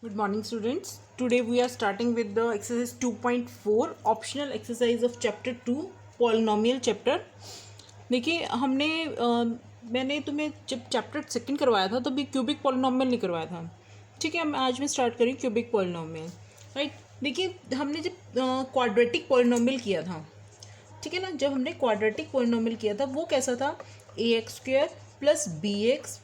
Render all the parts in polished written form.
Good morning students. Today we are starting with the exercise 2.4 optional exercise of chapter 2 polynomial chapter. देखिए मैंने तुम्हें जब chapter second करवाया था तो भी क्यूबिक पॉलिनोमियल नहीं करवाया था. ठीक है, आज मैं स्टार्ट करी क्यूबिक पॉलिनोमियल. राइट, देखिए हमने जब क्वाड्रेटिक पॉलिनोमियल किया था, ठीक है ना, जब हमने क्वाड्रेटिक पॉलिनोमियल किया था वो कैसा था, ax² plus bx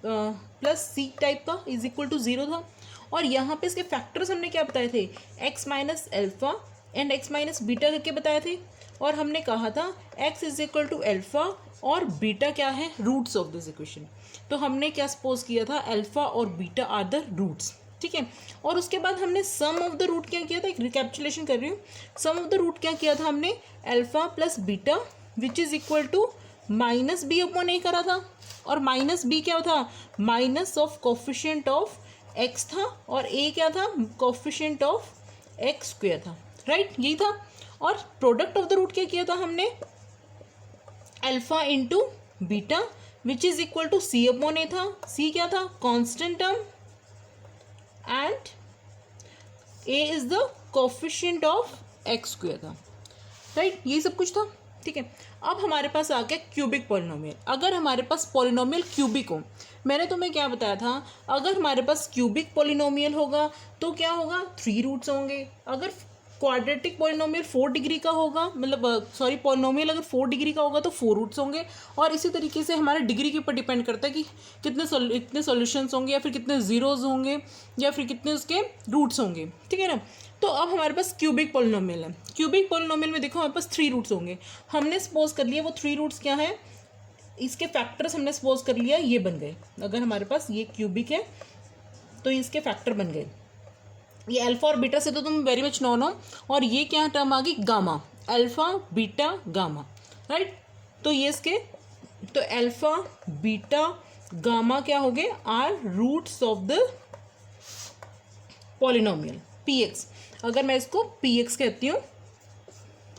plus C type का इज इक्वल टू 0 था. और यहाँ पे इसके फैक्टर्स हमने क्या बताए थे, x minus alpha and x minus beta करके बताए थे. और हमने कहा था x is equal to alpha और बीटा क्या है, रूट्स ऑफ दिस इक्वेशन. तो हमने क्या सपोज किया था, एल्फा और बीटा आर द रूट्स. ठीक है, और उसके बाद हमने सम ऑफ द रूट क्या किया था, एक रिकैप्चुलेशन कर रही हूँ. सम ऑफ द रूट क्या किया था हमने, alpha plus beta which is equal to minus b upon a करा था. और माइनस बी क्या था, minus of coefficient of x था, और ए क्या था, कोफिशिएंट ऑफ एक्स स्क्वायर था. राइट, यही था. और प्रोडक्ट ऑफ द रूट क्या किया था हमने, alpha into beta which is equal to C upon ए था. सी क्या था, constant term and A is the coefficient of x square था. राइट, यही सब कुछ था. ठीक है, अब हमारे पास आ गया क्यूबिक पॉलिनोमियल. अगर हमारे पास पॉलिनोमियल क्यूबिक हो, मैंने तुम्हें क्या बताया था, अगर हमारे पास क्यूबिक पॉलिनोमियल होगा तो क्या होगा, 3 रूट्स होंगे. अगर क्वाड्रेटिक पॉलिनोमियल 4 डिग्री का होगा, मतलब सॉरी पॉलिनोमियल अगर 4 डिग्री का होगा तो 4 रूट्स होंगे. और इसी तरीके से हमारे डिग्री के ऊपर डिपेंड करता है कि कितने सॉल्यूशंस होंगे, या फिर कितने जीरोज होंगे, या फिर कितने उसके रूट्स होंगे. ठीक है ना. तो अब हमारे पास क्यूबिक पॉलिनोमियल है. क्यूबिक पॉलिनोमियल में देखो हमारे पास 3 रूट्स होंगे. हमने सपोज कर लिया वो 3 रूट्स क्या है, इसके फैक्टर्स हमने सपोज कर लिया ये बन गए. अगर हमारे पास ये क्यूबिक है तो इसके फैक्टर बन गए. ये अल्फा और बीटा से तो तुम वेरी मच नॉन हो. और ये क्या टर्म आ गई, gamma, alpha beta gamma. Right, तो ये इसके, तो अल्फा बीटा गामा क्या हो गए, are roots of the polynomial px. अगर मैं इसको px कहती हूँ,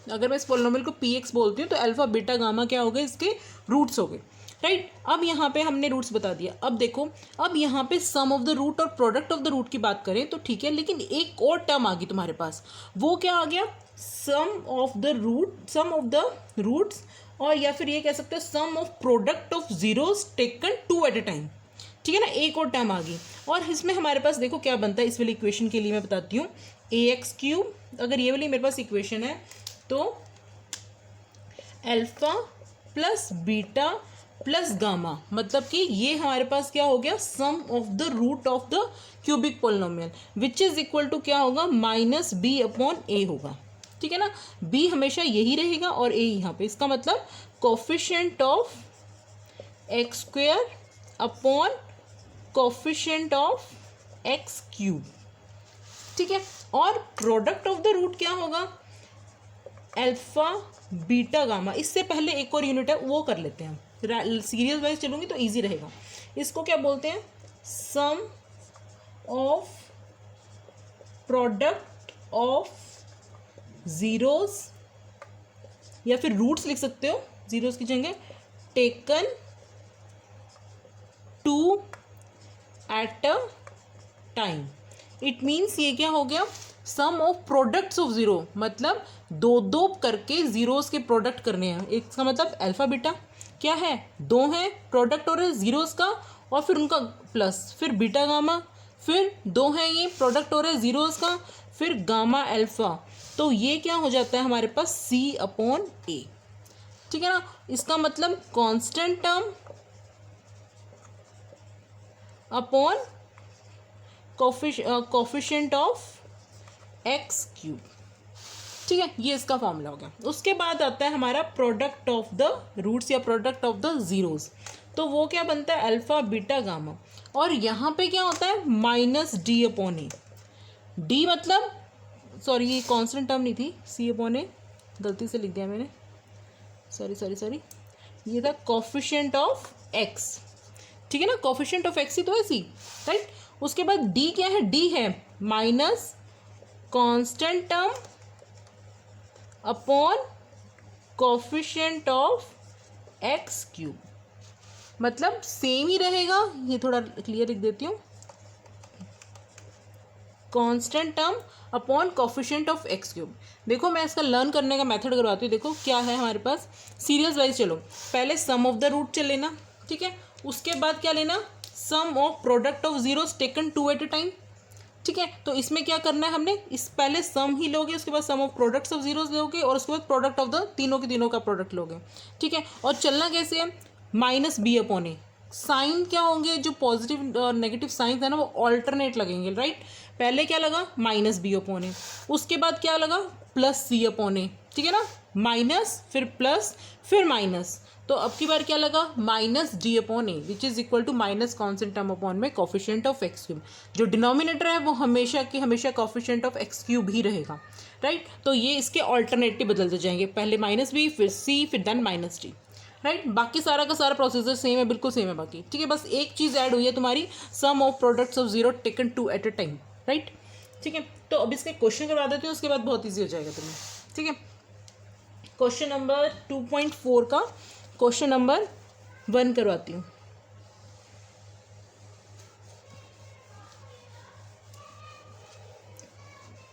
अगर मैं इस पॉलिनोमियल को px बोलती हूँ तो अल्फा बीटा गामा क्या हो गए, इसके रूट्स हो गए. राइट, अब यहाँ पे हमने रूट्स बता दिया. अब देखो, अब यहाँ पे सम ऑफ द रूट और प्रोडक्ट ऑफ द रूट की बात करें तो ठीक है, लेकिन एक और टर्म आ गई तुम्हारे पास. वो क्या आ गया, sum of the root, sum of the roots, और या फिर ये कह सकते हो sum of product of zeros taken 2 at a time. ठीक है ना, एक और टर्म आ गई. और इसमें हमारे पास देखो क्या बनता है, इस वाली इक्वेशन के लिए मैं बताती हूँ, ax³. अगर ये वाली मेरे पास इक्वेशन है तो alpha plus beta plus gamma, मतलब कि ये हमारे पास क्या हो गया, sum of the root of the cubic polynomial which is equal to क्या होगा, माइनस बी अपॉन ए होगा. ठीक है ना, बी हमेशा यही रहेगा और ए यहाँ पे. इसका मतलब coefficient of x square upon coefficient of x³. ठीक है, और प्रोडक्ट ऑफ द रूट क्या होगा, अल्फा बीटा गामा. इससे पहले एक और यूनिट है वो कर लेते हैं, सीरियल वाइज चलूंगी तो इजी रहेगा. इसको क्या बोलते हैं, सम ऑफ प्रोडक्ट ऑफ जीरोस, या फिर रूट्स लिख सकते हो जीरोस की जगह, taken 2 at a time. It means ये क्या हो गया, sum of products of zero, मतलब 2 करके जीरोस के प्रोडक्ट करने हैं. इसका मतलब अल्फा बीटा क्या है, 2 है, प्रोडक्ट हो रहा है जीरोस का, और फिर उनका प्लस, फिर बीटा गामा, फिर 2 है, ये प्रोडक्ट हो रहा है जीरोस का, फिर गामा अल्फा. तो ये क्या हो जाता है हमारे पास, सी अपॉन ए. ठीक है ना, इसका मतलब constant term upon coefficient of x³. ठीक है, ये इसका फॉर्मूला हो गया. उसके बाद आता है हमारा प्रोडक्ट ऑफ द रूट्स या प्रोडक्ट ऑफ द जीरोस. तो वो क्या बनता है, अल्फा बीटा गामा. और यहाँ पे क्या होता है, माइनस डी अपॉन ए. डी मतलब, सॉरी ये कॉन्स्टेंट टर्म नहीं थी, सी अपॉन ए गलती से लिख दिया मैंने, सॉरी, ये था कोफिशिएंट ऑफ एक्स. ठीक है ना, कोफिशिएंट ऑफ एक्स ही तो है सी. राइट, उसके बाद डी क्या है, डी है minus constant term upon coefficient of x³. मतलब सेम ही रहेगा. ये थोड़ा क्लियर लिख देती हूँ, constant term upon coefficient of x cube. देखो मैं इसका लर्न करने का मेथड करवाती हूँ। देखो क्या है हमारे पास, सीरियस वाइज चलो, पहले सम ऑफ द रूट चल लेना, ठीक है। उसके बाद क्या लेना, sum of product of zeros taken two at a time, ठीक है। तो इसमें क्या करना है हमने, इस पहले सम ही लोगे, उसके बाद सम ऑफ प्रोडक्ट्स ऑफ जीरोस लोगे, और उसके बाद प्रोडक्ट ऑफ द तीनों के तीनों का प्रोडक्ट लोगे, ठीक है। और चलना कैसे है, माइनस बी अपॉन ए। साइन क्या होंगे, जो पॉजिटिव और नेगेटिव साइन है ना, वो ऑल्टरनेट लगेंगे, राइट। पहले क्या लगा, माइनस बी अपॉन ए, उसके बाद क्या लगा, प्लस सी अपॉन ए, ठीक है ना। माइनस फिर प्लस फिर माइनस, तो अब की बार क्या लगा, minus D upon A which is equal to minus constant term upon में कोफिशिएंट ऑफ एक्स क्यूब। जो डिनोमिनेटर है वो हमेशा की हमेशा कोफिशिएंट ऑफ एक्स क्यूब ही रहेगा, राइट। तो ये इसके ऑल्टरनेटिव बदलते जाएंगे, पहले माइनस बी फिर सी फिर देन माइनस डी, राइट। बाकी सारा का सारा प्रोसीजर सेम है, बिल्कुल सेम है बाकी, ठीक है। बस एक चीज़ ऐड हुई है तुम्हारी, sum of products of zero taken two at a time, right, ठीक है। तो अब इसके क्वेश्चन करवा देते हैं, उसके बाद बहुत ईजी हो जाएगा तुम्हें, ठीक है। क्वेश्चन नंबर 2.4 का क्वेश्चन नंबर 1 करवाती हूँ।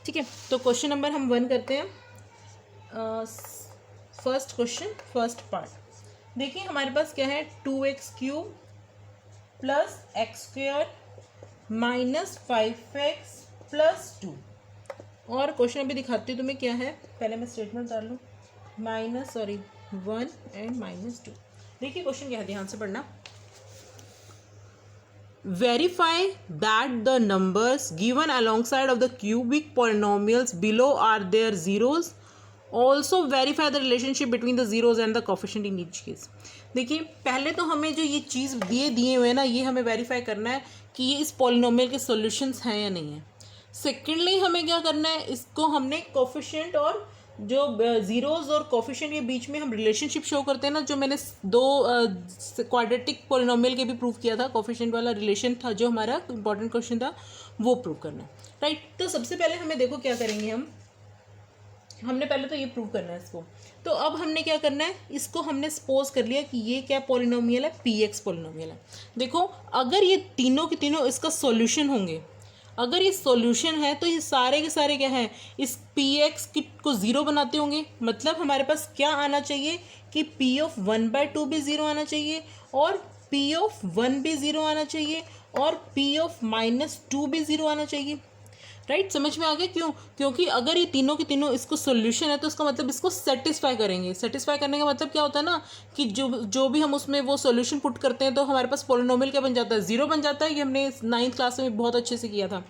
ठीक है, तो क्वेश्चन नंबर हम 1 करते हैं। फर्स्ट क्वेश्चन, फर्स्ट पार्ट देखिए, हमारे पास क्या है, 2x cube plus x square minus 5x plus 2। और क्वेश्चन अभी दिखाती हूँ तुम्हें क्या है, पहले मैं स्टेटमेंट डाल लूँ, -1 एंड -2। देखिए क्वेश्चन क्या है, ध्यान से पढ़ना। Verify that the numbers given alongside of the cubic polynomials below are their zeros. Also verify the relationship between the zeros and the coefficient in each case. देखिए पहले तो हमें जो ये चीज़ दिए हुए हैं ना, ये हमें वेरीफाई करना है कि ये इस पॉलिनोमियल के सॉल्यूशंस हैं या नहीं है। सेकेंडली हमें क्या करना है, इसको हमने कोफिशिएंट और जो जीरोस और कोफिशिएंट के बीच में हम रिलेशनशिप शो करते हैं ना, जो मैंने दो क्वाड्रेटिक पॉलिनोमियल के भी प्रूव किया था, कोफिशिएंट वाला रिलेशन था जो हमारा इंपॉर्टेंट क्वेश्चन था, वो प्रूव करना है, राइट। तो सबसे पहले हमें देखो क्या करेंगे, हमने पहले तो ये प्रूव करना है इसको। तो अब हमने क्या करना है, इसको हमने सपोज कर लिया कि ये क्या पॉलिनोमियल है, पी एक्स पॉलिनोमियल है। देखो अगर ये तीनों के तीनों इसका सॉल्यूशन होंगे, अगर ये सॉल्यूशन है तो ये सारे के सारे क्या है, इस पी एक्स को ज़ीरो बनाते होंगे। मतलब हमारे पास क्या आना चाहिए कि पी ऑफ 1/2 भी ज़ीरो आना चाहिए, और पी ऑफ 1 भी ज़ीरो आना चाहिए, और पी ऑफ -2 भी ज़ीरो आना चाहिए, राइट। समझ में आ गया क्यों, क्योंकि अगर ये तीनों के तीनों इसको सॉल्यूशन है तो इसका मतलब इसको सेटिस्फाई करेंगे। सेटिस्फाई करने का मतलब क्या होता है ना, कि जो भी हम उसमें वो सॉल्यूशन पुट करते हैं तो हमारे पास पॉलिनोमियल क्या बन जाता है, ज़ीरो बन जाता है। ये हमने 9th क्लास में बहुत अच्छे से किया था,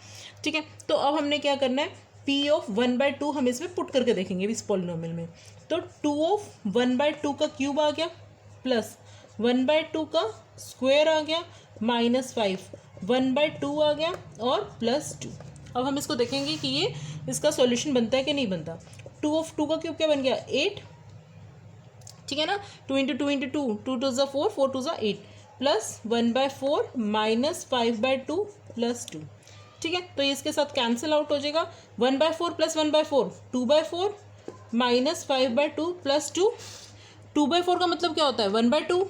ठीक है। तो अब हमने क्या करना है, पी ऑफ 1/2 हम इसमें पुट करके देखेंगे इस पॉलिनोमियल में। तो 2 ऑफ 1/2 का क्यूब आ गया, प्लस 1/2 का स्क्वायर आ गया, -5 1/2 आ गया, और +2। अब हम इसको देखेंगे कि ये इसका सॉल्यूशन बनता है कि नहीं बनता। 2 ऑफ 2 का क्यूब क्या बन गया, 8, ठीक है ना। 2 × 2 × 2, 2 2 ज़ा 4, 4 2 ज़ा 8, प्लस 1/4 -5/2 +2, ठीक है। तो ये इसके साथ कैंसिल आउट हो जाएगा। 1/4 + 1/4 2/4 -5/2 +2। 2/4 का मतलब क्या होता है, 1/2,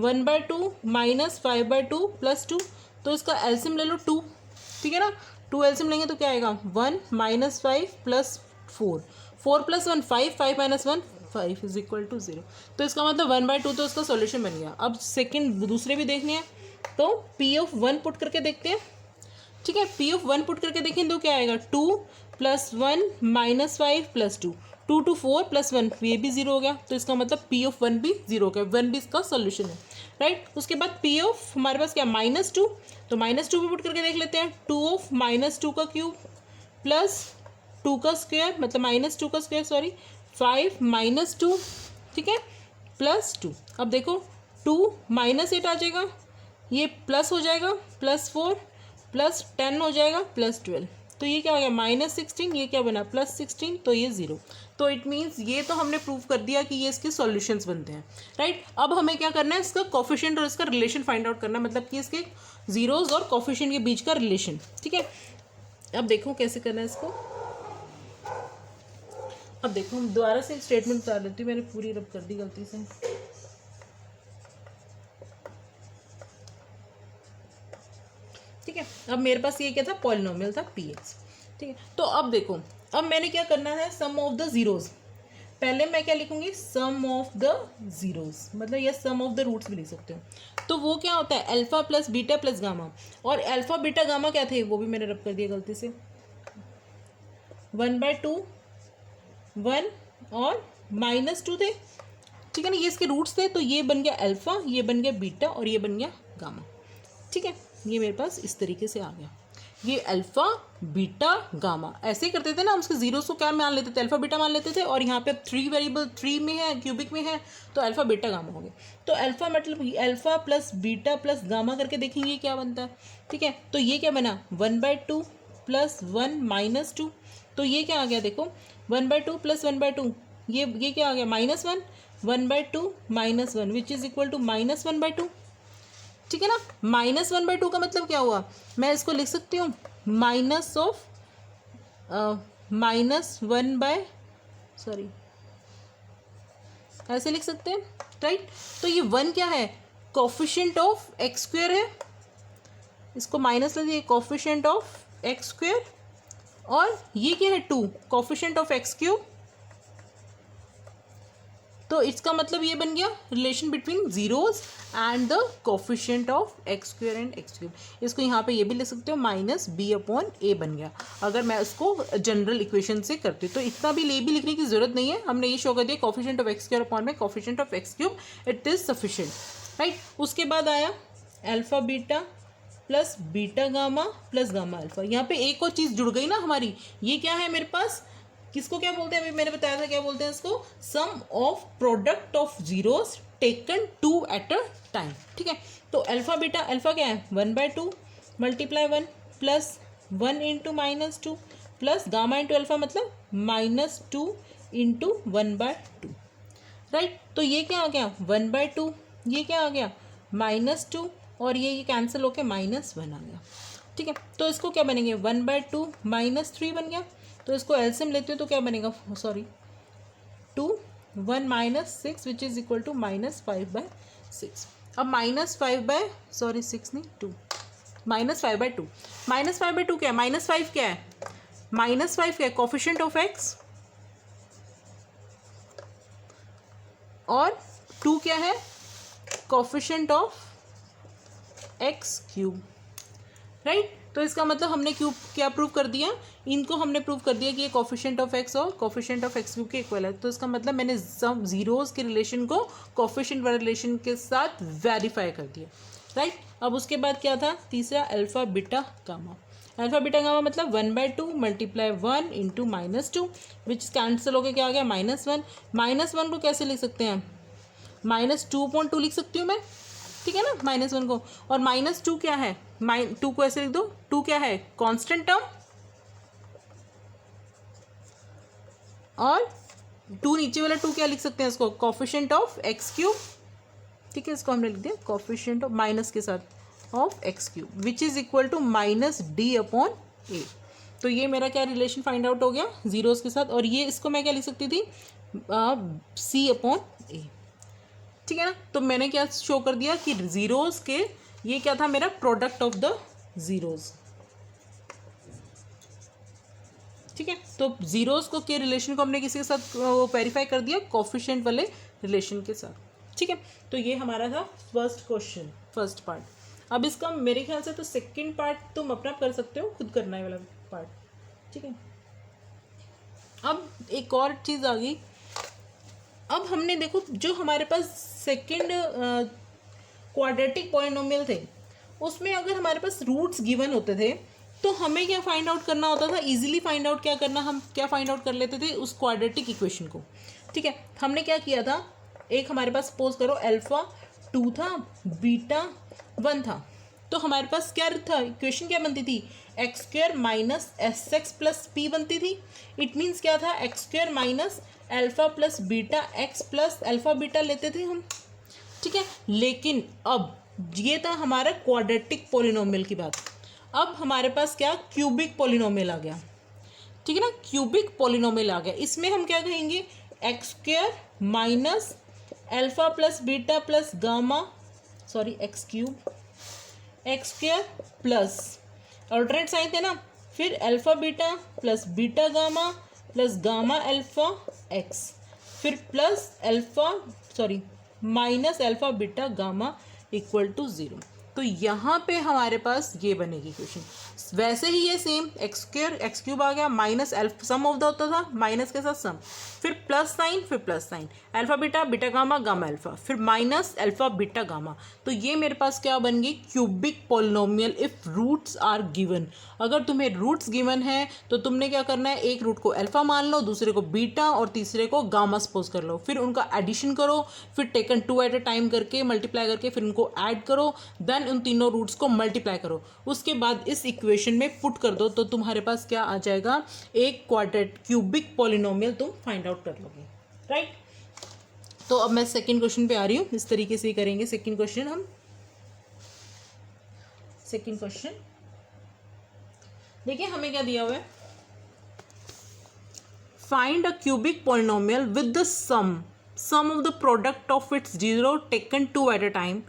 1/2 -5/2 +2। तो इसका एलसीएम ले लो 2, ठीक है ना। 2 एलसीएम लेंगे तो क्या आएगा, 1 -5 + 4, 4 + 1 5, 5 - 1 5 = 0। तो इसका मतलब 1/2 तो इसका सॉल्यूशन बन गया। अब सेकंड दूसरे भी देखने हैं, तो पी ऑफ 1 पुट करके देखते हैं, ठीक है। पी ऑफ 1 पुट करके देखें तो क्या आएगा, 2 + 1 -5 + 2, 2 to 4 + 1, ये भी 0 हो गया। तो इसका मतलब पी ऑफ 1 भी 0 हो गया, 1 भी इसका सोल्यूशन है, राइट। उसके बाद पी ऑफ हमारे पास क्या, -2, तो -2 भी पुट करके देख लेते हैं। 2 ऑफ -2 का क्यूब प्लस 2 का स्क्वायर, मतलब -2 का स्क्वायर सॉरी, 5 -2, ठीक है, +2। अब देखो 2 -8 आ जाएगा, ये प्लस हो जाएगा, +4 +10 हो जाएगा, +12। तो ये क्या हो गया, -16, ये क्या बना, +16, तो ये 0। तो इट मीन्स ये तो हमने प्रूव कर दिया कि ये इसके सॉल्यूशंस बनते हैं, राइट। अब हमें क्या करना है, इसका कोफिशिएंट और इसका रिलेशन फाइंड आउट करना है, मतलब कि इसके जीरोस और कोफिशिएंट के बीच का रिलेशन, ठीक है। अब देखो कैसे करना है इसको। अब देखो हम दोबारा से स्टेटमेंट बता देती हूँ, मैंने पूरी रब कर दी गलती से। ठीक ठीक है, अब मेरे पास ये क्या था, पॉलिनोमियल था पी एक्स। ठीक है, तो अब देखो, अब मैंने क्या करना है, सम ऑफ द जीरोज। पहले मैं क्या लिखूंगी, सम ऑफ द जीरोज, मतलब ये सम ऑफ द रूट्स भी लिख सकते हो। तो वो क्या होता है, alpha plus beta plus gamma. और अल्फा बीटा गामा क्या थे, वो भी मैंने रब कर दिया गलती से, 1/2 1 और -2 थे। ठीक है ना, ये इसके रूट्स थे, तो ये बन गया अल्फा, ये बन गया बीटा और ये बन गया गामा। ठीक है, ये मेरे पास इस तरीके से आ गया, ये अल्फा बीटा गामा। ऐसे ही करते थे ना हम, उसके जीरोस को क्या मान लेते थे, अल्फा बीटा मान लेते थे, और यहाँ पे 3 वेरिएबल 3 में है, क्यूबिक में है, तो अल्फा बीटा गामा हो गया। तो अल्फा मतलब alpha plus beta plus gamma करके देखेंगे क्या बनता है। ठीक है, तो ये क्या बना, 1/2 + 1 - 2। तो ये क्या आ गया, देखो 1/2 + 1/2, ये क्या आ गया, -1, 1/2 - 1 विच इज इक्वल टू -1/2। ठीक है ना, -1/2 का मतलब क्या हुआ, मैं इसको लिख सकती हूँ माइनस ऑफ ऐसे लिख सकते हैं, राइट। तो ये 1 क्या है, कोफिशिएंट ऑफ एक्स स्क्वायर है, इसको माइनस लग, कोफिशिएंट ऑफ एक्स स्क्वायर, और ये क्या है 2, कोफिशिएंट ऑफ एक्स क्यूब। तो इसका मतलब ये बन गया relation between zeros and the coefficient of x square and x cube. इसको यहाँ पे ये भी लिख सकते हो -b/a बन गया, अगर मैं उसको जनरल इक्वेशन से करती हूँ। तो इतना भी लिखने की जरूरत नहीं है, हमने ये शो कर दिया coefficient of x square upon में coefficient of x cube, it is sufficient, right. उसके बाद आया alpha beta plus beta gamma plus gamma alpha. यहाँ पे एक और चीज़ जुड़ गई ना हमारी, ये क्या है मेरे पास, किसको क्या बोलते हैं, अभी मैंने बताया था क्या बोलते हैं इसको, sum of product of zeros taken 2 at a time. ठीक है, तो अल्फा बीटा, अल्फा क्या है 1/2 × 1 plus 1 × -2 plus gamma into alpha मतलब -2 × 1/2, राइट। तो ये क्या आ गया 1/2, ये क्या आ गया -2, और ये कैंसिल होके -1 आ गया। ठीक है, तो इसको क्या बनेंगे 1/2 -3 बन गया। तो इसको एलसीएम लेते हो तो क्या बनेगा, 2 1 - 6 विच इज इक्वल टू -5/6। अब -6 नहीं 2, -5/2, -5/2 क्या है, -5 क्या है, -5 क्या है, कोफिशिएंट ऑफ एक्स, और 2 क्या है, coefficient of x cube, right. तो इसका मतलब हमने क्या प्रूव कर दिया, इनको हमने प्रूव कर दिया कि ये कोफिशिएंट ऑफ एक्स और कोफिशिएंट ऑफ एक्स क्यूब के इक्वल है। तो इसका मतलब मैंने सब जीरोस के रिलेशन को कोफिशिएंट वाले रिलेशन के साथ वेरीफाई कर दिया, राइट। अब उसके बाद क्या था, तीसरा alpha beta gamma. Alpha beta gamma मतलब 1/2 × 1 × -2 विच कैंसिल होकर क्या आ गया -1। -1 को कैसे लिख सकते हैं, -2/2 लिख सकती हूँ मैं, ठीक है ना, -1 को। और -2 क्या है, 2 को ऐसे लिख दो, 2 क्या है कांस्टेंट टर्म, और 2 नीचे वाला 2 क्या लिख सकते हैं इसको, कोफिशिएंट ऑफ एक्स क्यूब। ठीक है, इसको हमने लिख दिया कोफिशिएंट ऑफ माइनस के साथ of x cube which is equal to -d/a। तो ये मेरा क्या रिलेशन फाइंड आउट हो गया जीरोस के साथ, और ये इसको मैं क्या लिख सकती थी, c/a। ठीक है ना, तो मैंने क्या शो कर दिया कि जीरोस के, ये क्या था मेरा प्रोडक्ट ऑफ द जीरोस। ठीक है, तो जीरोस को के रिलेशन को हमने किसी के साथ वेरीफाई कर दिया, कोफिशिएंट वाले रिलेशन के साथ। ठीक है, तो ये हमारा था फर्स्ट क्वेश्चन, फर्स्ट पार्ट। अब इसका मेरे ख्याल से तो सेकंड पार्ट तुम अपना कर सकते हो, खुद करना है वाला पार्ट। ठीक है, अब एक और चीज़ आ गई, अब हमने देखो जो हमारे पास सेकंड क्वाड्रेटिक पॉलिनोमियल थे, उसमें अगर हमारे पास रूट्स गिवन होते थे तो हमें क्या फाइंड आउट करना होता था, इजीली फाइंड आउट क्या करना, हम क्या फाइंड आउट कर लेते थे उस क्वाड्रेटिक इक्वेशन को। ठीक है, हमने क्या किया था, एक हमारे पास सपोज करो अल्फा 2 था, बीटा 1 था, तो हमारे पास क्या था, इक्वेशन क्या बनती थी, x² - sx + p बनती थी। इट मीन्स क्या था, x² - alpha plus beta x plus alpha beta लेते थे हम। ठीक है, लेकिन अब ये था हमारा क्वाड्रेटिक पॉलिनोमियल की बात। अब हमारे पास क्या क्यूबिक पॉलिनोमियल आ गया। ठीक है ना, क्यूबिक पॉलिनोमियल आ गया, इसमें हम क्या कहेंगे, x² - alpha plus beta plus gamma, x³ x² plus alternate sign थे ना, फिर alpha beta plus beta gamma plus gamma alpha x, फिर plus alpha sorry minus alpha beta gamma equal to 0। तो यहाँ पे हमारे पास ये बनेगी क्वेश्चन। वैसे ही ये same x square x cube आ गया, minus alpha sum of the होता था, माइनस के साथ सम, फिर प्लस साइन, फिर plus sign, alpha beta beta gamma gamma alpha, फिर माइनस अल्फा बीटा गामा। तो ये मेरे पास क्या बन गई, cubic polynomial if roots are given. अगर तुम्हें रूट्स गिवन है तो तुमने क्या करना है, एक रूट को अल्फा मान लो, दूसरे को बीटा और तीसरे को गामा सपोज कर लो, फिर उनका एडिशन करो, फिर टेकन 2 एट अ टाइम करके मल्टीप्लाई करके फिर उनको ऐड करो, देन उन तीनों रूट्स को मल्टीप्लाई करो, उसके बाद इस इक्वेशन में पुट कर दो, तो तुम्हारे पास क्या आ जाएगा, एक क्वाड्रेट क्यूबिक पॉलिनोमियल तुम फाइंड आउट कर लोगे, राइट। तो अब मैं सेकंड क्वेश्चन पे आ रही हूँ, इस तरीके से ही करेंगे सेकंड क्वेश्चन हम। सेकंड क्वेश्चन देखिए हमें क्या दिया हुआ है, find a cubic polynomial with the sum of the product of its zero taken 2 at a time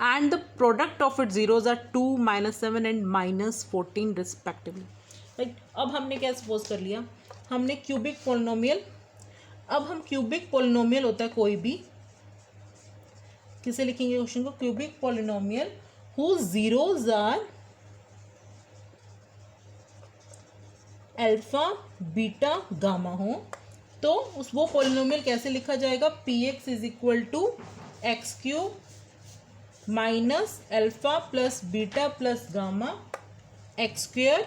and the product of its zeros are 2, -7 and -14 respectively, right. अब हमने क्या सपोज कर लिया, हमने क्यूबिक पॉलिनोमियल, अब हम क्यूबिक पॉलिनोमियल होता है कोई भी, किसे लिखेंगे क्वेश्चन को, cubic polynomial whose zeros are alpha beta gamma हो, तो उस वो पॉलिनोमियल कैसे लिखा जाएगा, px is equal to x cube minus alpha plus beta plus gamma x square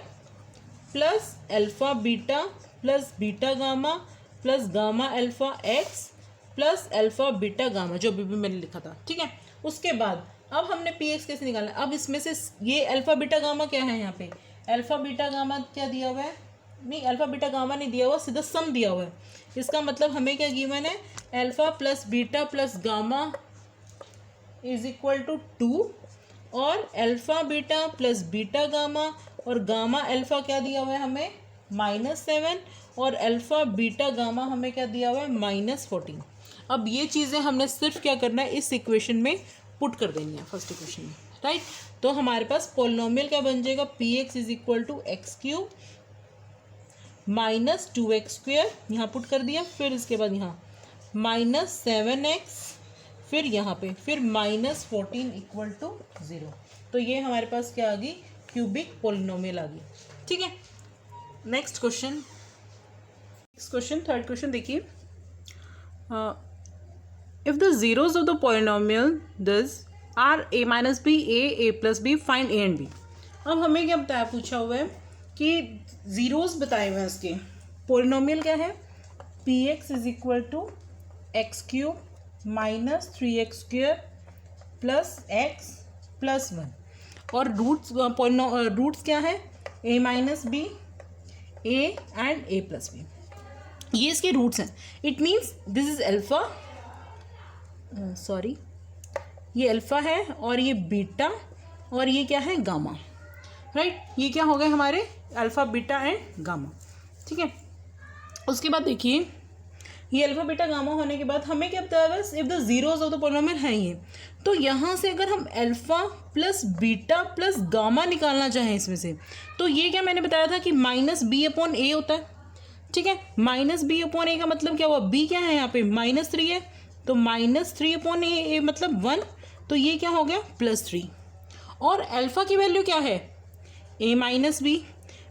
plus alpha beta plus beta gamma plus gamma alpha x plus alpha beta gamma, जो अभी भी मैंने लिखा था, ठीक है। उसके बाद अब हमने पी एक्स कैसे निकालना है, अब इसमें से ये अल्फा बीटा गामा क्या है, यहाँ पे अल्फा बीटा गामा क्या दिया हुआ है, नहीं अल्फा बीटा गामा नहीं दिया हुआ, सीधा सम दिया हुआ है। इसका मतलब हमें क्या गिवन है, alpha plus beta plus gamma is equal to 2 और alpha beta plus beta gamma और गामा अल्फा क्या दिया हुआ है हमें -7 और अल्फा बीटा गामा हमें क्या दिया हुआ है -14। अब ये चीज़ें हमने सिर्फ क्या करना है, इस इक्वेशन में पुट कर देनी है, फर्स्ट इक्वेशन में, राइट। तो हमारे पास पॉलिनोमियल क्या बन जाएगा, P x is equal to x cube minus 2x square, यहाँ पुट कर दिया, फिर इसके बाद यहाँ -7x, फिर यहाँ पे फिर -14 इक्वल टू 0। तो ये हमारे पास क्या आ गई, क्यूबिक पॉलिनोमियल आ गई, ठीक है। नेक्स्ट क्वेश्चन, थर्ड क्वेश्चन देखिए, if the zeros of the polynomial this are a minus B a plus B, find a and b। अब हमें क्या बताया, पूछा हुआ है कि जीरोज बताए हुए हैं इसके, पॉलिनोमियल क्या है, P x is equal to x cube minus 3x square plus x plus 1 और रूट्स क्या है, a minus B a and a plus B, ये इसके रूट्स हैं। It means this is alpha, sorry ये अल्फा है और ये बीटा और ये क्या है गामा, राइट। ये क्या हो गए हमारे अल्फा बीटा एंड गामा, ठीक है। उसके बाद देखिए ये अल्फा बीटा गामा होने के बाद हमें क्या बताया, बस if the zeros of the polynomial है ये, तो यहाँ से अगर हम alpha plus beta plus gamma निकालना चाहें इसमें से, तो ये क्या मैंने बताया था कि -b/a होता है, ठीक है। -b/a का मतलब क्या हुआ, b क्या है यहाँ पे -3 है, तो -3/a मतलब 1, तो ये क्या हो गया +3। और अल्फा की वैल्यू क्या है, a माइनस बी,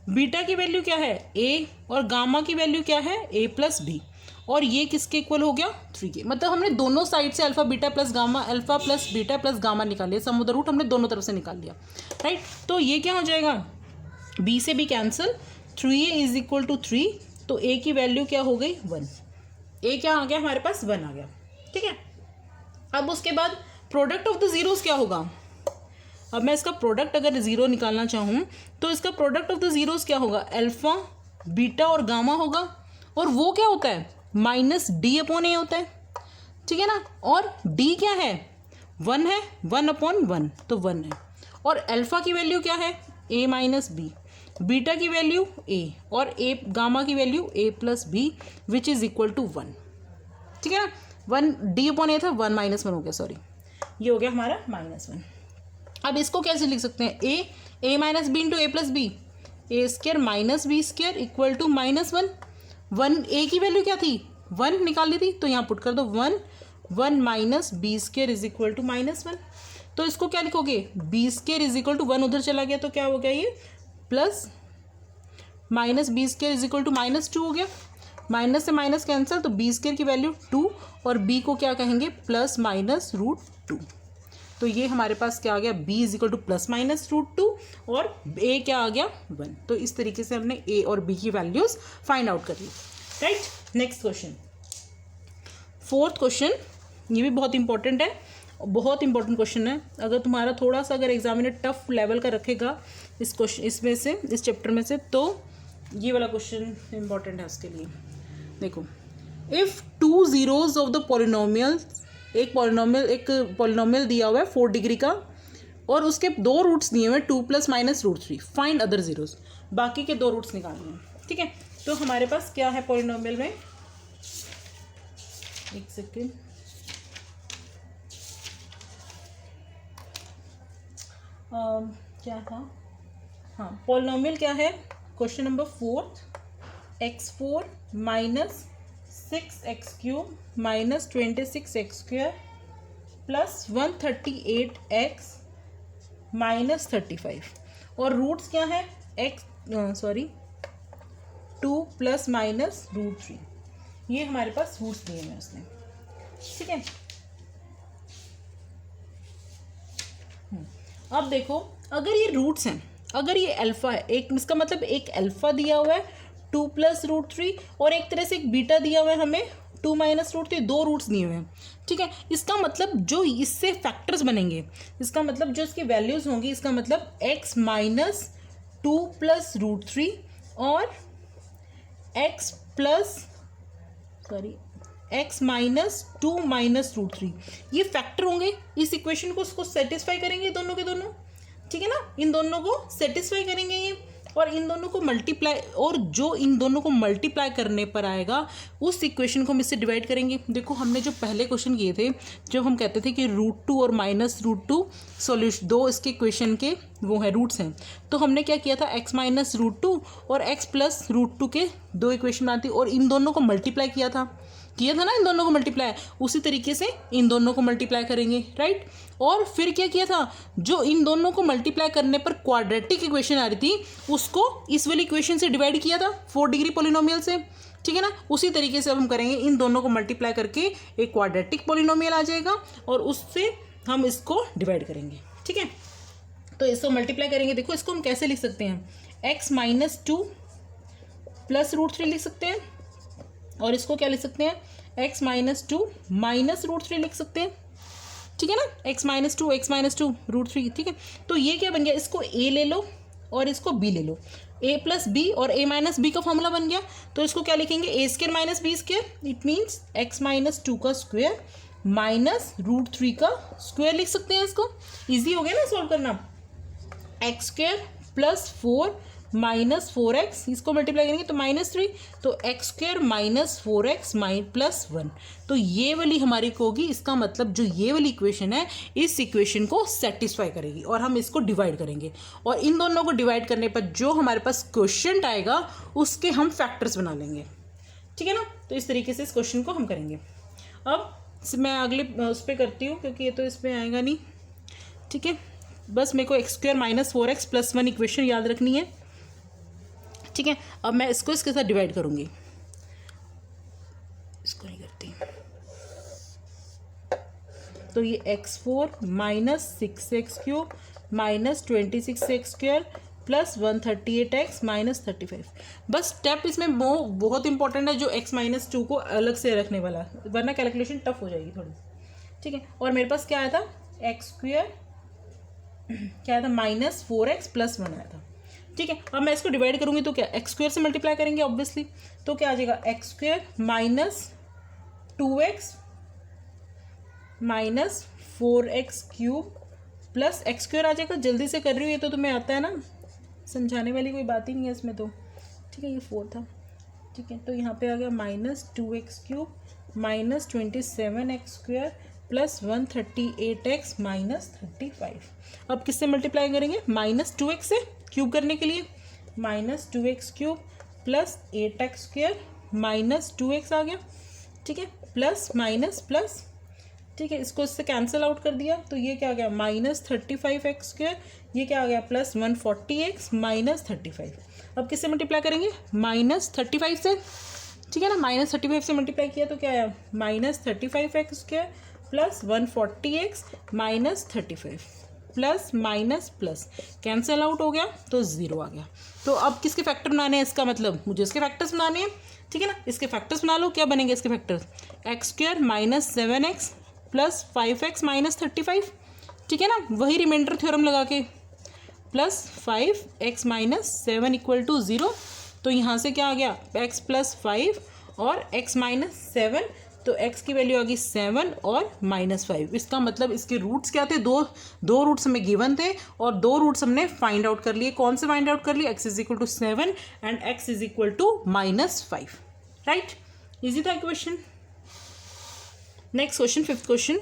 बीटा की वैल्यू क्या है a और गामा की वैल्यू क्या है a प्लस बी, और ये किसके इक्वल हो गया 3 के। मतलब हमने दोनों साइड से alpha beta plus gamma, alpha plus beta plus gamma निकाल लिया, सम ऑफ द रूट हमने दोनों तरफ से निकाल लिया, राइट। तो ये क्या हो जाएगा, b से b cancel, 3a is equal to 3, तो a की वैल्यू क्या हो गई 1, a क्या आ गया हमारे पास 1 आ गया, ठीक है। अब उसके बाद प्रोडक्ट ऑफ द जीरोस क्या होगा, अब मैं इसका प्रोडक्ट अगर ज़ीरो निकालना चाहूँ तो इसका प्रोडक्ट ऑफ द जीरोस क्या होगा, अल्फा बीटा और गामा होगा, और वो क्या होता है -d/a होता है, ठीक है ना। और d क्या है 1 है, 1/1 तो 1 है, और अल्फा की वैल्यू क्या है a माइनस बी, बीटा की वैल्यू a और a गामा की value a plus B which is equal to 1, ठीक है ना। 1 d/a था, 1 - 1 हो गया, सॉरी ये हो गया हमारा -1। अब इसको कैसे लिख सकते हैं, a minus b into a plus b, a square minus B square equal to -1। 1 a की वैल्यू क्या थी, 1 निकाल ली थी, तो यहाँ पुट कर दो 1 minus B square is equal to -1। तो इसको क्या लिखोगे, B square is equal to 1 उधर चला गया तो क्या हो गया ये plus minus B square is equal to -2 हो गया, माइनस से माइनस कैंसिल, तो बी स्क्र की वैल्यू 2 और बी को क्या कहेंगे +-√2। तो ये हमारे पास क्या आ गया, b इज इक्वल टू +-√2 और a क्या आ गया 1। तो इस तरीके से हमने a और b की वैल्यूज फाइंड आउट कर ली, right. Next question, fourth question, ये भी बहुत इंपॉर्टेंट है, बहुत इंपॉर्टेंट क्वेश्चन है। अगर तुम्हारा थोड़ा सा अगर एग्जामिनर टफ लेवल का रखेगा इस क्वेश्चन इसमें से, इस चैप्टर में से, तो ये वाला क्वेश्चन इंपॉर्टेंट है उसके लिए। देखो, if 2 zeros of the polynomial, एक पॉलिनोमियल दिया हुआ है 4 डिग्री का और उसके 2 रूट्स दिए हुए हैं 2 + -√3, फाइंड अदर जीरोस, बाकी के 2 रूट्स निकालने हैं, ठीक है। तो हमारे पास क्या है पॉलिनोमियल में, एक सेकेंड, क्या था, हाँ पॉलिनोमियल क्या है, question number 4, x4 - 6x³ - 26x² + 138x - 35 और रूट्स क्या है 2 ± √3, ये हमारे पास रूट्स दिए हैं उसने, ठीक है। अब देखो, अगर ये रूट्स हैं, अगर ये अल्फ़ा है, एक इसका मतलब एक अल्फ़ा दिया हुआ है 2 + √3 और एक तरह से एक बीटा दिया हुआ है हमें 2 - √3, 2 रूट्स दिए हुए हैं, ठीक है। इसका मतलब जो इससे फैक्टर्स बनेंगे, इसका मतलब जो इसकी वैल्यूज़ होंगी, इसका मतलब x - 2 + √3 और x - 2 - √3, ये फैक्टर होंगे, इस इक्वेशन को उसको सेटिस्फाई करेंगे दोनों के दोनों, ठीक है ना, इन दोनों को सेटिस्फाई करेंगे ये, और इन दोनों को मल्टीप्लाई, और जो इन दोनों को मल्टीप्लाई करने पर आएगा उस इक्वेशन को हम इससे डिवाइड करेंगे। देखो, हमने जो पहले क्वेश्चन किए थे, जब हम कहते थे कि √2 और -√2 सॉल्यूशन, 2 इसके इक्वेशन के वो है रूट्स हैं, तो हमने क्या किया था, x - √2 और x + √2 के 2 इक्वेशन आती, और इन दोनों को मल्टीप्लाई किया था ना, इन दोनों को मल्टीप्लाई, उसी तरीके से इन दोनों को मल्टीप्लाई करेंगे, राइट। और फिर क्या किया था, जो इन दोनों को मल्टीप्लाई करने पर क्वाड्रेटिक इक्वेशन आ रही थी, उसको इस वाली इक्वेशन से डिवाइड किया था 4 डिग्री पॉलिनोमियल से, ठीक है ना। उसी तरीके से अब हम करेंगे, इन दोनों को मल्टीप्लाई करके एक क्वाड्रेटिक पॉलिनोमियल आ जाएगा और उससे हम इसको डिवाइड करेंगे, ठीक है। तो इसको मल्टीप्लाई करेंगे, देखो इसको हम कैसे लिख सकते हैं, x - 2 + √3 लिख सकते हैं, और इसको क्या लिख सकते हैं, x - 2 - √3 लिख सकते हैं, ठीक है ना, x - 2 √3, ठीक है। तो ये क्या बन गया, इसको a ले लो और इसको b ले लो, a + b और a - b का फॉर्मूला बन गया, तो इसको क्या लिखेंगे, a² - b², it means x - 2 का स्क्वायर -√3 का स्क्वायर लिख सकते हैं इसको, ईजी हो गया ना सॉल्व करना। x² + 4 - 4x, इसको मल्टीप्लाई करेंगे तो -3, तो x² - 4x + 1, तो ये वाली हमारी को होगी, इसका मतलब जो ये वाली इक्वेशन है, इस इक्वेशन को सेटिस्फाई करेगी, और हम इसको डिवाइड करेंगे, और इन दोनों को डिवाइड करने पर जो हमारे पास क्वेश्चन आएगा उसके हम फैक्टर्स बना लेंगे, ठीक है ना। तो इस तरीके से इस क्वेश्चन को हम करेंगे। अब मैं अगले उस पर करती हूँ, क्योंकि ये तो इसमें आएगा नहीं, ठीक है। बस मेरे को x² - 4x + 1 इक्वेशन याद रखनी है, ठीक है। अब मैं इसको इसके साथ डिवाइड करूंगी, इसको नहीं करती, तो ये x4 - 6x³ - 26x² + 138x - 35। बस स्टेप इसमें बहुत इंपॉर्टेंट है, जो x - 2 को अलग से रखने वाला, वरना कैलकुलेशन टफ हो जाएगी थोड़ी, ठीक है। और मेरे पास क्या आया था, x² क्या आया था, -4x + 1 आया था, ठीक है। अब मैं इसको डिवाइड करूंगी तो क्या, x² से मल्टीप्लाई करेंगे ऑब्वियसली, तो क्या आ जाएगा, x² - 2x - 4x³ + x² आ जाएगा, जल्दी से कर रही हूँ, ये तो तुम्हें आता है ना, समझाने वाली कोई बात ही नहीं है इसमें तो, ठीक है। ये 4 था, ठीक है, तो यहाँ पे आ गया -2x³ - 27x² plus 138x minus 35। अब किससे मल्टीप्लाई करेंगे, माइनस 2x से क्यूब करने के लिए, minus 2x cube plus 8x square minus 2x आ गया, ठीक है, प्लस माइनस प्लस, ठीक है, इसको इससे कैंसिल आउट कर दिया तो ये क्या आ गया माइनस 35x स्क्वेयर, ये क्या आ गया प्लस 140x माइनस 35। अब किससे मल्टीप्लाई करेंगे, माइनस 35 से, ठीक है ना, माइनस 35 से मल्टीप्लाई किया तो क्या आया minus 35x square plus 140x minus 35 plus minus plus cancel out हो गया तो ज़ीरो आ गया। तो अब किसके फैक्टर बनाने हैं, इसका मतलब मुझे इसके फैक्टर्स बनाने हैं, ठीक है ना, इसके फैक्टर्स बना लो। क्या बनेंगे इसके factors, x square minus 7x plus 5x minus 35, ठीक है ना, वही रिमाइंडर थ्योरम लगा के, plus 5x minus 7 equal to 0। तो यहाँ से क्या आ गया x प्लस 5 और x माइनस 7, तो x की वैल्यू आ गई 7 और माइनस 5। इसका मतलब इसके रूट्स क्या थे, दो रूट्स हमें गिवन थे और दो रूट्स हमने फाइंड आउट कर लिए। कौन से फाइंड आउट कर लिए, x is equal to 7 and x is equal to minus 5, right. Easy था question. Next question, fifth question,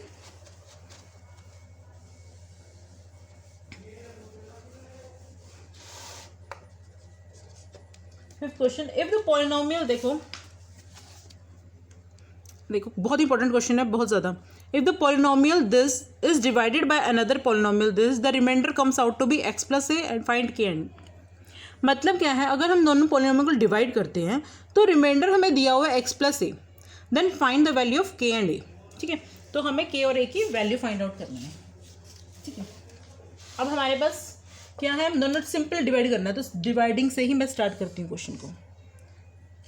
fifth question, if the polynomial, देखो बहुत इंपॉर्टेंट क्वेश्चन है, बहुत ज़्यादा। If the polynomial this is divided by another polynomial this, the remainder comes out to be x plus a and find k and. मतलब क्या है, अगर हम दोनों पॉलिनोमियल को डिवाइड करते हैं तो रिमाइंडर हमें दिया हुआ है x plus A, then find the value of K and A, ठीक है। तो हमें के और ए की वैल्यू फाइंड आउट करनी है, ठीक है। अब हमारे पास क्या है, हम दोनों सिंपल डिवाइड करना है, तो डिवाइडिंग से ही मैं स्टार्ट करती हूँ क्वेश्चन को।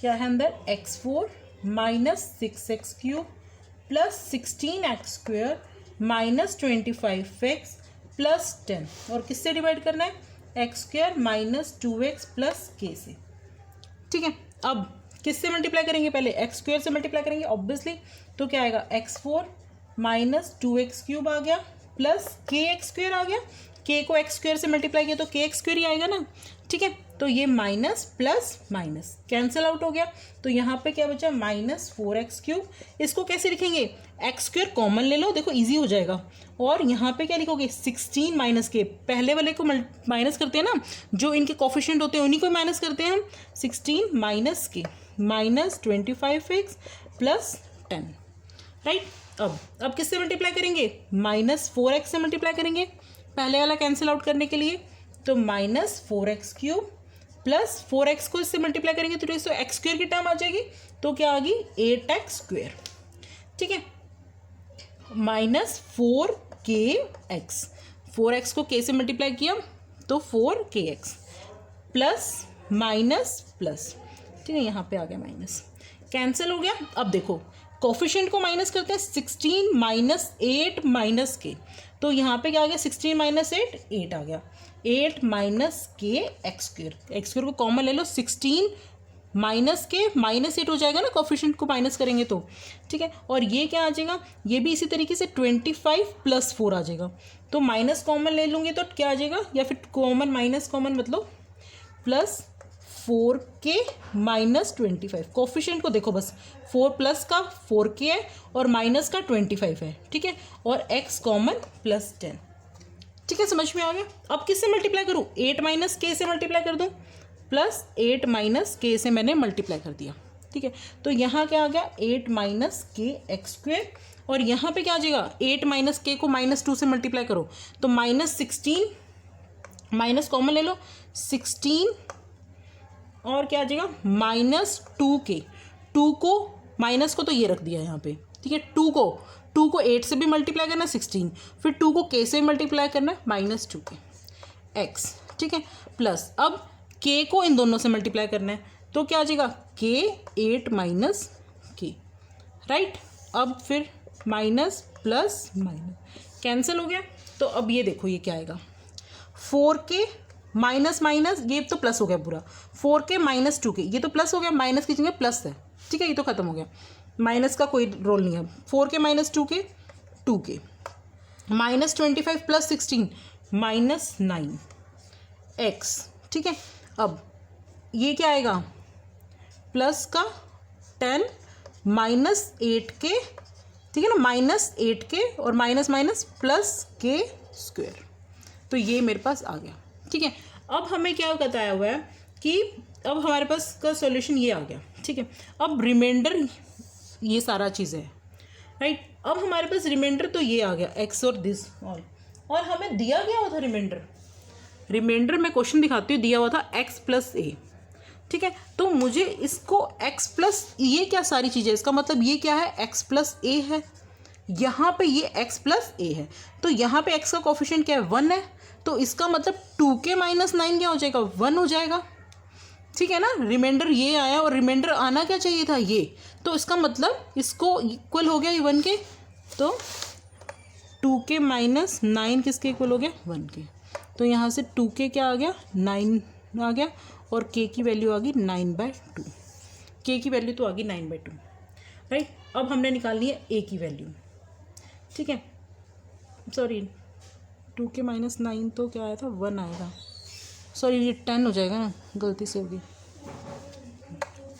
क्या है अंदर, x4 minus 6x cube plus 16x square minus 25x plus 10, और किससे डिवाइड करना है, x square minus 2x plus k से, ठीक है। अब किससे मल्टीप्लाई करेंगे, पहले x स्क्वेयर से मल्टीप्लाई करेंगे ऑब्वियसली, तो क्या आएगा x4 माइनस 2x क्यूब आ गया प्लस kx स्क्वेयर आ गया, k को x स्क्वेयर से मल्टीप्लाई किया तो kx स्क्वेयर ही आएगा ना, ठीक है। तो ये minus plus minus cancel out हो गया, तो यहाँ पे क्या बचा माइनस 4x क्यूब। इसको कैसे लिखेंगे, एक्स स्क्वेयर कॉमन ले लो, देखो इजी हो जाएगा, और यहाँ पे क्या लिखोगे 16 माइनस के, पहले वाले को माइनस करते हैं ना, जो इनके कोफिशिएंट होते हैं उन्हीं को माइनस करते हैं हम, 16 माइनस के माइनस 25x प्लस 10, राइट। अब किससे मल्टीप्लाई करेंगे, माइनस 4x से मल्टीप्लाई करेंगे, पहले वाला कैंसिल आउट करने के लिए, तो minus 4x cube plus 4x को इससे मल्टीप्लाई करेंगे तो x स्क्वेयर की टर्म आ जाएगी, तो क्या आ गई 8x स्क्वेयर, ठीक है, माइनस 4kx, 4x को k से मल्टीप्लाई किया तो 4kx प्लस माइनस प्लस, ठीक है, यहाँ पे आ गया माइनस, कैंसिल हो गया। अब देखो कोफिशिएंट को माइनस करते हैं, 16 माइनस 8 माइनस के, तो यहाँ पे क्या आ गया 16 माइनस 8, 8 आ गया, 8 माइनस के एक्स स्क्वेयर को कॉमन ले लो, 16 माइनस के माइनस 8 हो जाएगा ना, कोफिशिएंट को माइनस करेंगे तो, ठीक है। और ये क्या आ जाएगा, ये भी इसी तरीके से 25 प्लस 4 आ जाएगा, तो माइनस कॉमन ले लूँगी तो क्या आ जाएगा, या फिर कॉमन माइनस कॉमन मतलब प्लस 4k माइनस 25, कोफिशिएंट को देखो बस 4 प्लस का 4k है और माइनस का 25 है, ठीक है, और x कॉमन प्लस 10, ठीक है, समझ में आ गया। अब किससे मल्टीप्लाई करूँ, 8 माइनस के से मल्टीप्लाई कर दूँ, प्लस 8 माइनस के से मैंने मल्टीप्लाई कर दिया, ठीक है। तो यहाँ क्या आ गया 8 माइनस के एक्स स्क्वेयर, और यहाँ पे क्या आ जाएगा 8 माइनस के को माइनस 2 से मल्टीप्लाई करो तो माइनस 16, माइनस कॉमन ले लो 16, और क्या आ जाएगा माइनस 2k, 2 को माइनस को तो ये रख दिया यहाँ पे, ठीक है, 2 को 8 से भी मल्टीप्लाई करना है 16, फिर 2 को k से मल्टीप्लाई करना है माइनस 2k x, ठीक है, प्लस अब k को इन दोनों से मल्टीप्लाई करना है तो क्या आ जाएगा k 8 माइनस k, राइट। अब फिर माइनस प्लस माइनस कैंसिल हो गया, तो अब ये देखो ये क्या आएगा 4k माइनस माइनस, ये तो प्लस हो गया पूरा, 4k माइनस 2k, ये तो प्लस हो गया, माइनस की जगह प्लस है, ठीक है, ये तो खत्म हो गया, माइनस का कोई रोल नहीं है, 4k minus 2k 2k, minus 25 plus 16 minus 9x, ठीक है। अब ये क्या आएगा प्लस का 10 माइनस 8k ठीक है ना, -8k और माइनस माइनस प्लस के स्क्वायर, तो ये मेरे पास आ गया। ठीक है, अब हमें क्या बताया हुआ है कि अब हमारे पास का सॉल्यूशन ये आ गया। ठीक है, अब रिमाइंडर ये सारा चीज़ है, राइट। अब हमारे पास रिमाइंडर तो ये आ गया x और दिस ऑल, और हमें दिया गया हुआ था रिमाइंडर में क्वेश्चन दिखाती हूँ, दिया हुआ था x + a। ठीक है, तो मुझे इसको x प्लस ये क्या सारी चीज़ें, इसका मतलब ये क्या है, x + a है, यहाँ पे ये x + a है, तो यहाँ पे x का कोफिशिएंट क्या है, 1 है, तो इसका मतलब 2k - 9 क्या हो जाएगा, 1 हो जाएगा। ठीक है ना, रिमाइंडर ये आया और रिमाइंडर आना क्या चाहिए था, ये, तो इसका मतलब इसको इक्वल हो गया ये 1 के, तो 2k - 9 किसके इक्वल हो गया, 1 के, तो यहाँ से 2k क्या आ गया, 9 आ गया, और k की वैल्यू आ गई 9/2, k की वैल्यू तो आ गई 9/2, राइट। अब हमने निकालनी है a की वैल्यू। ठीक है, सॉरी 2k - 9 तो क्या आया था, 1 आएगा, सॉरी ये 10 हो जाएगा ना, गलती से होगी,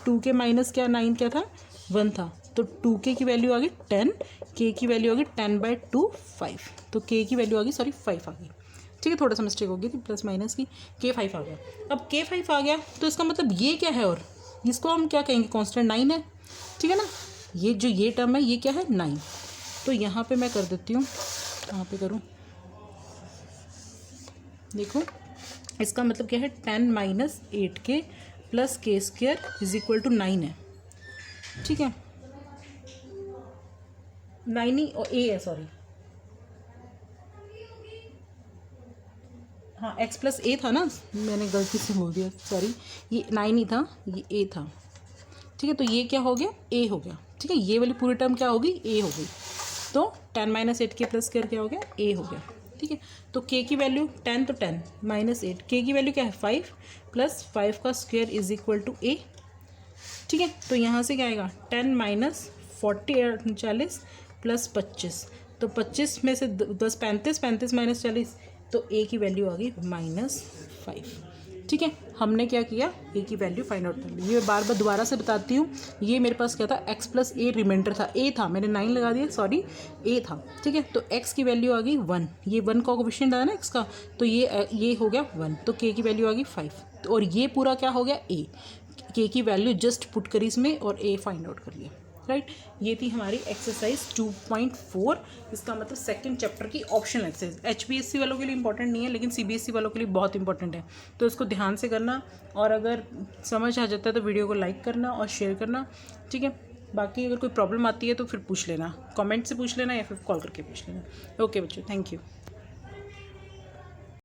2k माइनस क्या 9 क्या था, 1 था, तो 2k की वैल्यू आ गई 10, k की वैल्यू आ गई 10/2 5, तो k की वैल्यू आ गई 5 आ गई। ठीक है, थोड़ा सा मिस्टेक हो गई थी प्लस माइनस की, k 5 आ गया। अब k 5 आ गया तो इसका मतलब ये क्या है, और इसको हम क्या कहेंगे, कांस्टेंट 9 है। ठीक है ना, ये टर्म है ये क्या है, 9, तो यहाँ पे मैं कर देती हूँ, कहाँ पे करूँ, देखो इसका मतलब क्या है, 10 - 8k + k² = 9 है। ठीक है, 9 ही और a है, सॉरी हाँ x + a था ना, मैंने गलती से बोल दिया, सॉरी ये 9 ही था, ये a था। ठीक है, तो ये क्या हो गया, a हो गया। ठीक है, ये वाली पूरी टर्म क्या होगी, a हो गई, तो 10 - 8k + क्या हो गया, a हो गया। ठीक है, तो k की वैल्यू 10, तो 10 - 8, k की वैल्यू क्या है, 5 + 5 का स्क्वायर = a। ठीक है, तो यहाँ से क्या आएगा, 10 - 40 + 25, तो 25 में से 10 35, 35 - 40, तो a की वैल्यू आ गई -5। ठीक है, हमने क्या किया, a की वैल्यू फाइंड आउट कर ली। ये बार बार दोबारा से बताती हूँ, ये मेरे पास क्या था, x + a रिमाइंडर था, a था, मैंने 9 लगा दिया, सॉरी a था। ठीक है, तो x की वैल्यू आ गई 1, ये 1 का कोफिशिएंट आया ना x का, तो ये हो गया 1, तो k की वैल्यू आ गई 5, तो और ये पूरा क्या हो गया, a, k की वैल्यू जस्ट पुट करी इसमें और a फाइंड आउट कर लिया, राइट। ये थी हमारी एक्सरसाइज 2.4, इसका मतलब सेकंड चैप्टर की ऑप्शनल एक्सरसाइज। HPSC वालों के लिए इंपॉर्टेंट नहीं है, लेकिन CBSE वालों के लिए बहुत इंपॉर्टेंट है, तो इसको ध्यान से करना, और अगर समझ आ जाता है तो वीडियो को लाइक करना और शेयर करना। ठीक है, बाकी अगर कोई प्रॉब्लम आती है तो फिर पूछ लेना, कमेंट से पूछ लेना या फिर कॉल करके पूछ लेना। ओके बच्चों, थैंक यू।